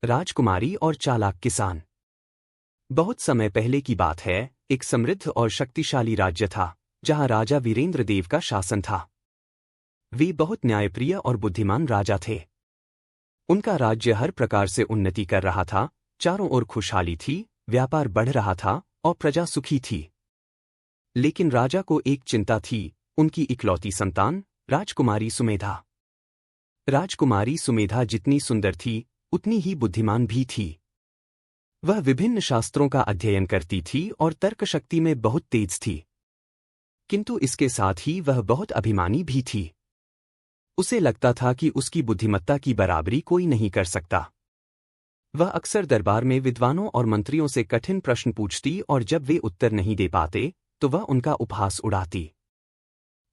राजकुमारी और चालाक किसान। बहुत समय पहले की बात है, एक समृद्ध और शक्तिशाली राज्य था, जहां राजा वीरेंद्र देव का शासन था। वे बहुत न्यायप्रिय और बुद्धिमान राजा थे। उनका राज्य हर प्रकार से उन्नति कर रहा था, चारों ओर खुशहाली थी, व्यापार बढ़ रहा था और प्रजा सुखी थी। लेकिन राजा को एक चिंता थी, उनकी इकलौती संतान, राजकुमारी सुमेधा। राजकुमारी सुमेधा जितनी सुंदर थी, उतनी ही बुद्धिमान भी थी। वह विभिन्न शास्त्रों का अध्ययन करती थी और तर्कशक्ति में बहुत तेज थी। किंतु इसके साथ ही वह बहुत अभिमानी भी थी। उसे लगता था कि उसकी बुद्धिमत्ता की बराबरी कोई नहीं कर सकता। वह अक्सर दरबार में विद्वानों और मंत्रियों से कठिन प्रश्न पूछती और जब वे उत्तर नहीं दे पाते, तो वह उनका उपहास उड़ाती।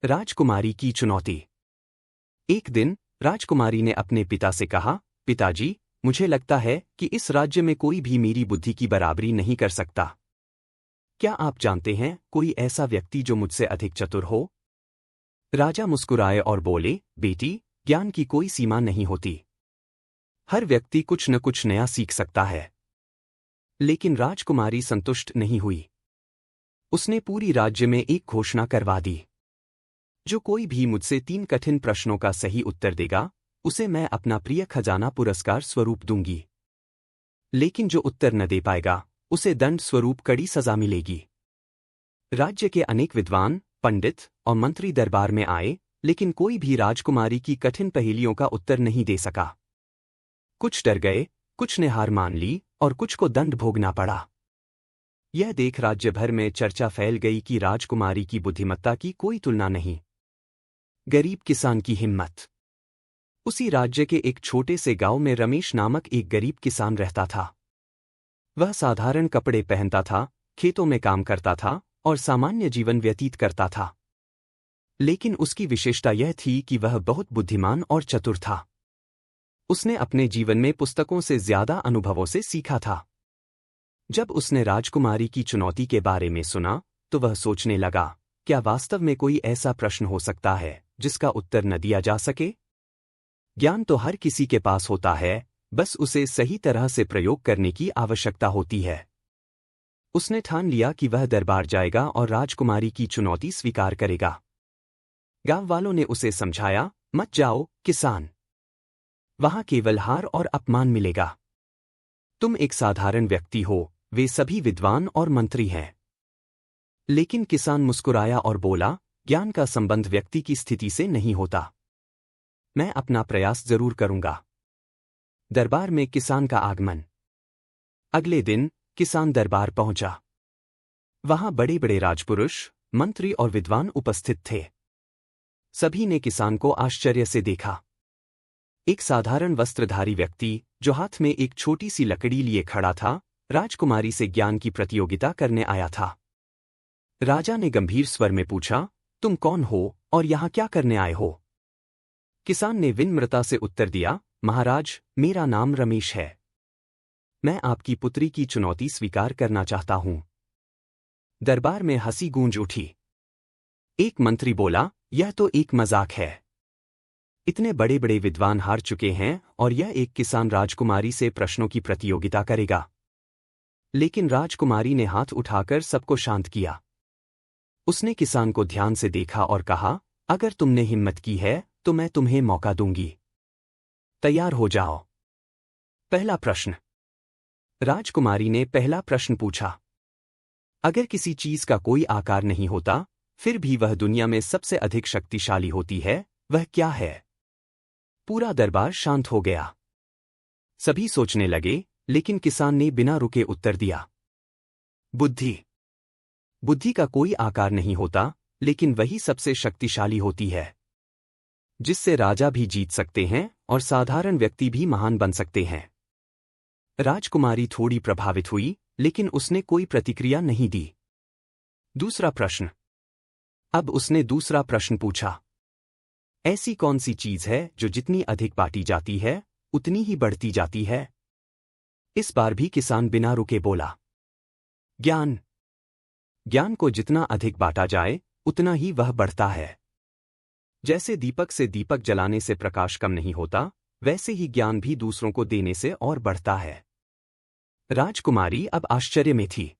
राजकुमारी की चुनौती। एक दिन राजकुमारी ने अपने पिता से कहा, पिताजी, मुझे लगता है कि इस राज्य में कोई भी मेरी बुद्धि की बराबरी नहीं कर सकता। क्या आप जानते हैं कोई ऐसा व्यक्ति जो मुझसे अधिक चतुर हो? राजा मुस्कुराए और बोले, बेटी, ज्ञान की कोई सीमा नहीं होती। हर व्यक्ति कुछ न कुछ नया सीख सकता है। लेकिन राजकुमारी संतुष्ट नहीं हुई। उसने पूरी राज्य में एक घोषणा करवा दी, जो कोई भी मुझसे 3 कठिन प्रश्नों का सही उत्तर देगा, उसे मैं अपना प्रिय खजाना पुरस्कार स्वरूप दूंगी। लेकिन जो उत्तर न दे पाएगा, उसे दंड स्वरूप कड़ी सजा मिलेगी। राज्य के अनेक विद्वान, पंडित और मंत्री दरबार में आए, लेकिन कोई भी राजकुमारी की कठिन पहेलियों का उत्तर नहीं दे सका। कुछ डर गए, कुछ ने हार मान ली और कुछ को दंड भोगना पड़ा। यह देख राज्य भर में चर्चा फैल गई कि राजकुमारी की बुद्धिमत्ता की कोई तुलना नहीं। गरीब किसान की हिम्मत। उसी राज्य के एक छोटे से गांव में रमेश नामक एक गरीब किसान रहता था। वह साधारण कपड़े पहनता था, खेतों में काम करता था और सामान्य जीवन व्यतीत करता था। लेकिन उसकी विशेषता यह थी कि वह बहुत बुद्धिमान और चतुर था। उसने अपने जीवन में पुस्तकों से ज्यादा अनुभवों से सीखा था। जब उसने राजकुमारी की चुनौती के बारे में सुना, तो वह सोचने लगा, क्या वास्तव में कोई ऐसा प्रश्न हो सकता है जिसका उत्तर न दिया जा सके? ज्ञान तो हर किसी के पास होता है, बस उसे सही तरह से प्रयोग करने की आवश्यकता होती है। उसने ठान लिया कि वह दरबार जाएगा और राजकुमारी की चुनौती स्वीकार करेगा। गांव वालों ने उसे समझाया, मत जाओ, किसान। वहां केवल हार और अपमान मिलेगा। तुम एक साधारण व्यक्ति हो, वे सभी विद्वान और मंत्री हैं। लेकिन किसान मुस्कुराया और बोला, ज्ञान का संबंध व्यक्ति की स्थिति से नहीं होता। मैं अपना प्रयास जरूर करूंगा। दरबार में किसान का आगमन। अगले दिन किसान दरबार पहुंचा। वहां बड़े बड़े राजपुरुष, मंत्री और विद्वान उपस्थित थे। सभी ने किसान को आश्चर्य से देखा। एक साधारण वस्त्रधारी व्यक्ति, जो हाथ में एक छोटी सी लकड़ी लिए खड़ा था, राजकुमारी से ज्ञान की प्रतियोगिता करने आया था। राजा ने गंभीर स्वर में पूछा, तुम कौन हो और यहां क्या करने आए हो? किसान ने विनम्रता से उत्तर दिया, महाराज, मेरा नाम रमेश है। मैं आपकी पुत्री की चुनौती स्वीकार करना चाहता हूं। दरबार में हंसी गूंज उठी। एक मंत्री बोला, यह तो एक मजाक है। इतने बड़े बड़े विद्वान हार चुके हैं और यह एक किसान राजकुमारी से प्रश्नों की प्रतियोगिता करेगा। लेकिन राजकुमारी ने हाथ उठाकर सबको शांत किया। उसने किसान को ध्यान से देखा और कहा, अगर तुमने हिम्मत की है तो मैं तुम्हें मौका दूंगी। तैयार हो जाओ। पहला प्रश्न। राजकुमारी ने पहला प्रश्न पूछा। अगर किसी चीज का कोई आकार नहीं होता, फिर भी वह दुनिया में सबसे अधिक शक्तिशाली होती है, वह क्या है? पूरा दरबार शांत हो गया। सभी सोचने लगे, लेकिन किसान ने बिना रुके उत्तर दिया, बुद्धि। बुद्धि का कोई आकार नहीं होता, लेकिन वही सबसे शक्तिशाली होती है, जिससे राजा भी जीत सकते हैं और साधारण व्यक्ति भी महान बन सकते हैं। राजकुमारी थोड़ी प्रभावित हुई, लेकिन उसने कोई प्रतिक्रिया नहीं दी। दूसरा प्रश्न। अब उसने दूसरा प्रश्न पूछा। ऐसी कौन सी चीज है जो जितनी अधिक बांटी जाती है, उतनी ही बढ़ती जाती है? इस बार भी किसान बिना रुके बोला, ज्ञान। ज्ञान को जितना अधिक बांटा जाए, उतना ही वह बढ़ता है। जैसे दीपक से दीपक जलाने से प्रकाश कम नहीं होता, वैसे ही ज्ञान भी दूसरों को देने से और बढ़ता है। राजकुमारी अब आश्चर्य में थी।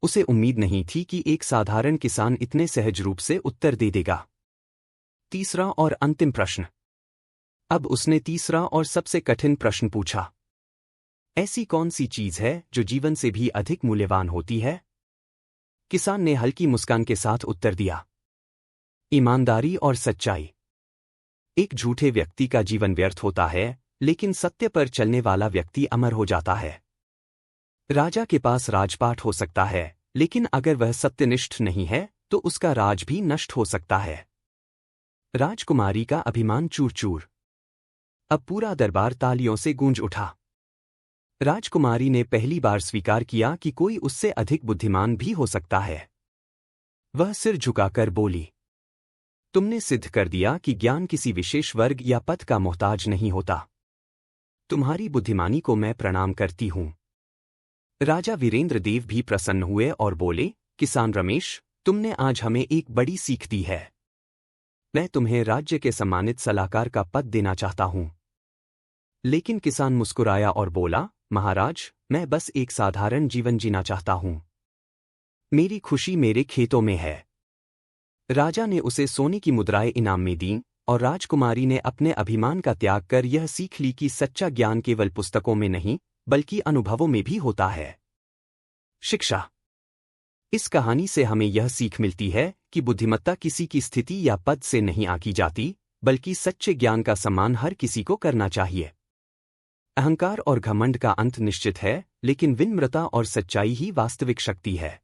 उसे उम्मीद नहीं थी कि एक साधारण किसान इतने सहज रूप से उत्तर दे देगा। तीसरा और अंतिम प्रश्न। अब उसने तीसरा और सबसे कठिन प्रश्न पूछा। ऐसी कौन सी चीज है जो जीवन से भी अधिक मूल्यवान होती है? किसान ने हल्की मुस्कान के साथ उत्तर दिया, ईमानदारी और सच्चाई। एक झूठे व्यक्ति का जीवन व्यर्थ होता है, लेकिन सत्य पर चलने वाला व्यक्ति अमर हो जाता है। राजा के पास राजपाट हो सकता है, लेकिन अगर वह सत्यनिष्ठ नहीं है तो उसका राज भी नष्ट हो सकता है। राजकुमारी का अभिमान चूर चूर। अब पूरा दरबार तालियों से गूंज उठा। राजकुमारी ने पहली बार स्वीकार किया कि कोई उससे अधिक बुद्धिमान भी हो सकता है। वह सिर झुकाकर बोली, तुमने सिद्ध कर दिया कि ज्ञान किसी विशेष वर्ग या पद का मोहताज नहीं होता। तुम्हारी बुद्धिमानी को मैं प्रणाम करती हूं। राजा वीरेंद्र देव भी प्रसन्न हुए और बोले, किसान रमेश, तुमने आज हमें एक बड़ी सीख दी है। मैं तुम्हें राज्य के सम्मानित सलाहकार का पद देना चाहता हूं। लेकिन किसान मुस्कुराया और बोला, महाराज, मैं बस एक साधारण जीवन जीना चाहता हूं। मेरी खुशी मेरे खेतों में है। राजा ने उसे सोने की मुद्राएं इनाम में दीं, और राजकुमारी ने अपने अभिमान का त्याग कर यह सीख ली कि सच्चा ज्ञान केवल पुस्तकों में नहीं, बल्कि अनुभवों में भी होता है। शिक्षा। इस कहानी से हमें यह सीख मिलती है कि बुद्धिमत्ता किसी की स्थिति या पद से नहीं आंकी जाती, बल्कि सच्चे ज्ञान का सम्मान हर किसी को करना चाहिए। अहंकार और घमंड का अंत निश्चित है, लेकिन विनम्रता और सच्चाई ही वास्तविक शक्ति है।